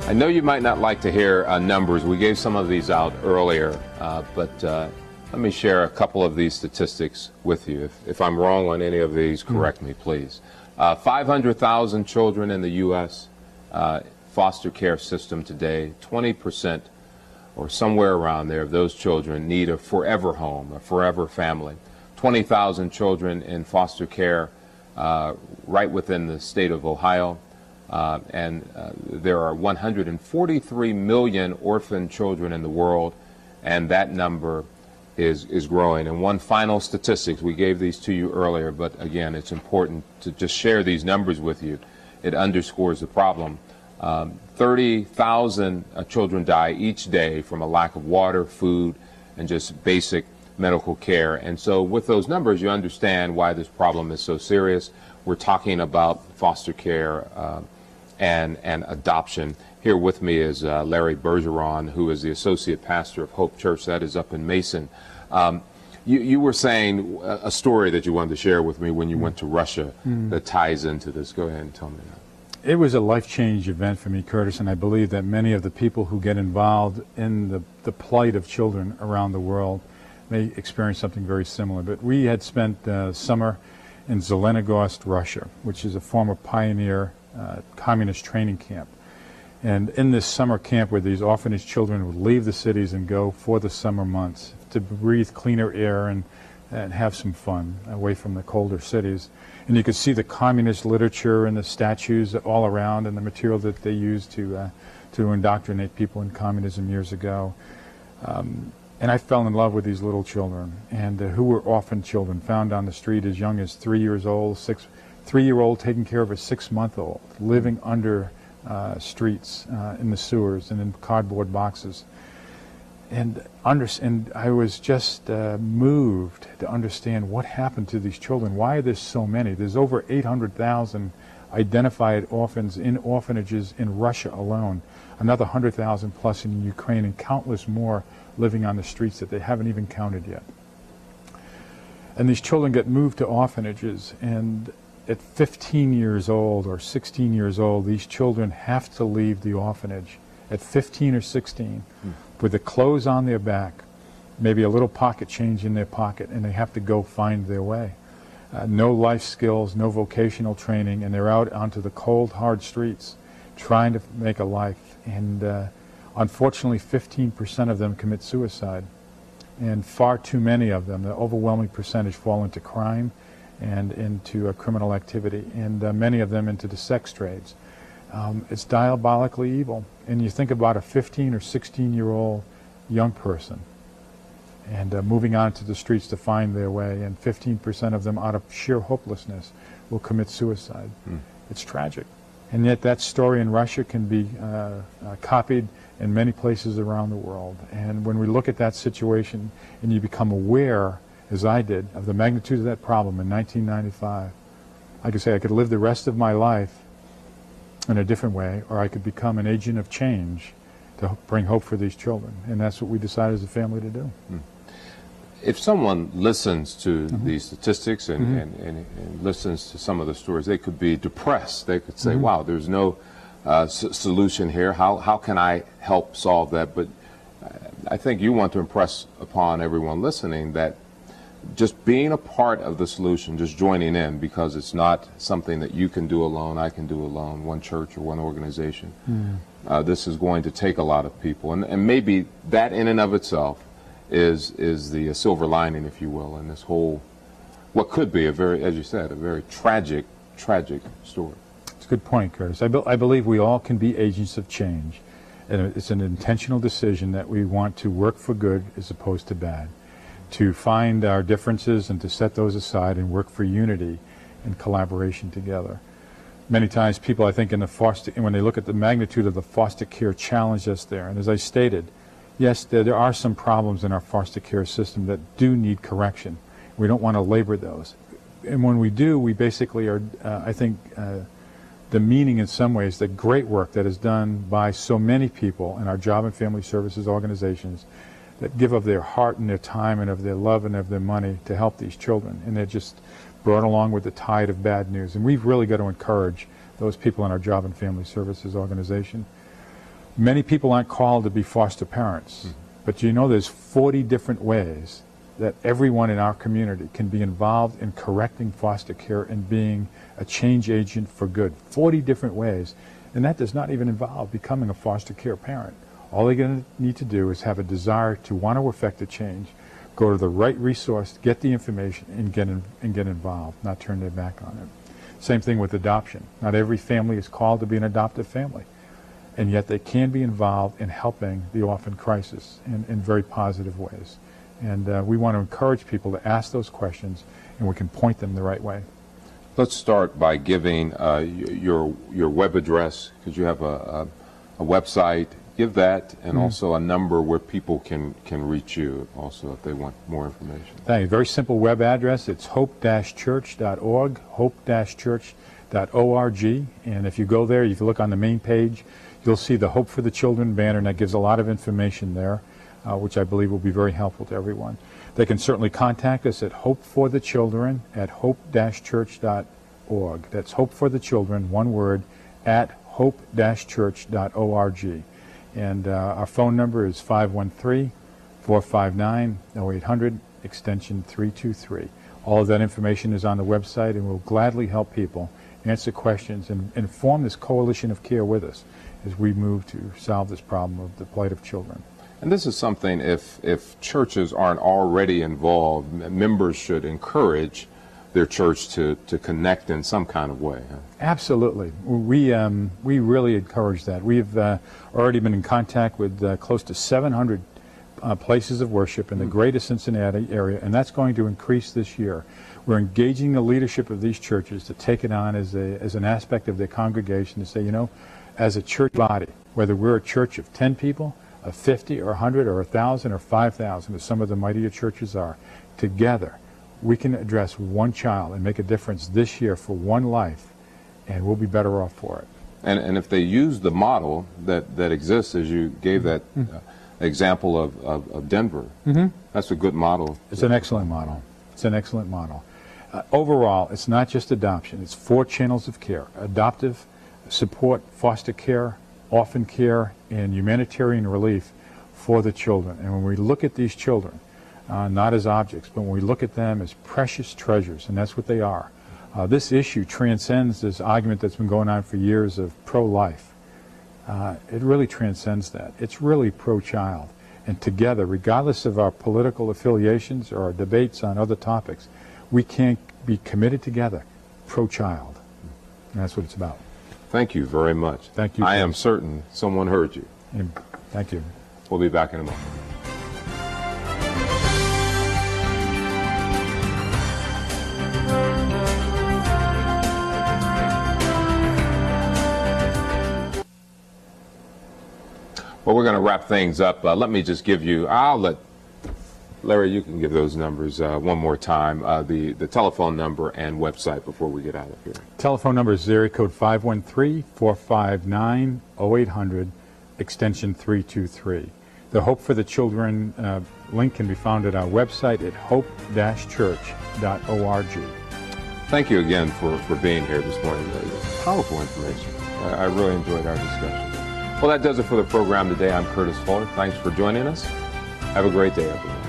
I know you might not like to hear numbers. We gave some of these out earlier, but let me share a couple of these statistics with you. If I'm wrong on any of these, correct me, please. 500,000 children in the U.S. Foster care system today. 20% or somewhere around there of those children need a forever home, a forever family. 20,000 children in foster care right within the state of Ohio. There are 143 million orphan children in the world, and that number is growing. And one final statistic, we gave these to you earlier, but again, it's important to just share these numbers with you. It underscores the problem. 30,000 children die each day from a lack of water, food, and just basic medical care. And so with those numbers, you understand why this problem is so serious. We're talking about foster care and adoption. Here with me is Larry Bergeron, who is the associate pastor of Hope Church. That is up in Mason. You were saying a story that you wanted to share with me when you went to Russia that ties into this. Go ahead and tell me that. It was a life-change event for me, Curtis, and I believe that many of the people who get involved in the plight of children around the world may experience something very similar. But we had spent summer in Zelenogorsk, Russia, which is a former pioneer communist training camp. And in this summer camp where these orphanage children would leave the cities and go for the summer months to breathe cleaner air and have some fun away from the colder cities. And you could see the communist literature and the statues all around and the material that they used to indoctrinate people in communism years ago. And I fell in love with these little children, and who were orphan children found on the street as young as 3 years old, 3-year-old taking care of a 6-month-old, living under streets, in the sewers and in cardboard boxes. And I was just moved to understand what happened to these children. Why are there so many? There's over 800,000 identified orphans in orphanages in Russia alone, another 100,000 plus in Ukraine, and countless more living on the streets that they haven't even counted yet. And these children get moved to orphanages, and at 15 years old or 16 years old, these children have to leave the orphanage at 15 or 16 with the clothes on their back, maybe a little pocket change in their pocket, and they have to go find their way. No life skills, no vocational training, and they're out onto the cold, hard streets trying to make a life. And unfortunately, 15% of them commit suicide, and far too many of them, the overwhelming percentage, fall into crime and into criminal activity, and many of them into the sex trades. It's diabolically evil. And you think about a 15 or 16-year-old young person and moving on to the streets to find their way, and 15% of them, out of sheer hopelessness, will commit suicide. It's tragic. And yet that story in Russia can be copied in many places around the world. And when we look at that situation and you become aware, as I did, of the magnitude of that problem in 1995, I could say I could live the rest of my life in a different way, or I could become an agent of change to bring hope for these children. And that's what we decided as a family to do. If someone listens to these statistics and listens to some of the stories, they could be depressed. They could say, wow, there's no solution here. How can I help solve that? But I think you want to impress upon everyone listening that just being a part of the solution, just joining in, because it's not something that you can do alone, I can do alone, one church or one organization. This is going to take a lot of people. And maybe that in and of itself is the silver lining, if you will, in this whole, what could be a very, as you said, a very tragic story. It's a good point, Curtis. I believe we all can be agents of change. And it's an intentional decision that we want to work for good as opposed to bad, to find our differences and to set those aside and work for unity and collaboration together. Many times people, I think, in the when they look at the magnitude of the foster care challenge that's there, and as I stated, yes, there are some problems in our foster care system that do need correction. We don't want to labor those. And when we do, we basically are, I think, the meaning in some ways, the great work that is done by so many people in our job and family services organizations that give of their heart and their time and of their love and of their money to help these children. And they're just brought along with the tide of bad news. And we've really got to encourage those people in our job and family services organization. Many people aren't called to be foster parents, but you know there's 40 different ways that everyone in our community can be involved in correcting foster care and being a change agent for good. 40 different ways, and that does not even involve becoming a foster care parent. All they're going to need to do is have a desire to want to affect a change, go to the right resource, get the information, and get involved, not turn their back on it. Same thing with adoption. Not every family is called to be an adoptive family, and yet they can be involved in helping the orphan crisis in very positive ways. And we want to encourage people to ask those questions, and we can point them the right way. Let's start by giving your web address, because you have a website. Give that, and also a number where people can reach you also if they want more information. Thank you. Very simple web address. It's hope-church.org, hope-church.org. And if you go there, if you look on the main page, you'll see the Hope for the Children banner, and that gives a lot of information there, which I believe will be very helpful to everyone. They can certainly contact us at Hope for the Children at hope-church.org. That's Hope for the Children, one word, at hope-church.org. And our phone number is 513-459-0800, extension 323. All of that information is on the website, and we'll gladly help people answer questions and form this coalition of care with us as we move to solve this problem of the plight of children. And this is something, if churches aren't already involved, members should encourage their church to connect in some kind of way. Huh? Absolutely. We really encourage that. We've already been in contact with close to 700 places of worship in the greater Cincinnati area, and that's going to increase this year. We're engaging the leadership of these churches to take it on as an aspect of their congregation, to say, you know, as a church body, whether we're a church of 10 people, of 50 or 100 or 1,000 or 5,000, as some of the mightier churches are, together we can address one child and make a difference this year for one life, and we'll be better off for it. And if they use the model that exists, as you gave that example of Denver, that's a good model. It's an excellent model. It's an excellent model. Overall, it's not just adoption. It's 4 channels of care: adoptive, support, foster care, orphan care, and humanitarian relief for the children. And when we look at these children, not as objects, but when we look at them as precious treasures, and that's what they are. This issue transcends this argument that's been going on for years of pro-life. It really transcends that. It's really pro-child. And together, regardless of our political affiliations or our debates on other topics, we can be committed together, pro-child. And that's what it's about. Thank you very much. Thank you. I am certain someone heard you. And thank you. We'll be back in a moment. Well, we're going to wrap things up. Let me just give you, Larry, you can give those numbers one more time, the telephone number and website before we get out of here. Telephone number is area code 513-459-0800, extension 323. The Hope for the Children link can be found at our website at hope-church.org. Thank you again for being here this morning. Powerful information. I really enjoyed our discussion. Well, that does it for the program today. I'm Courtis Fuller. Thanks for joining us. Have a great day, everyone.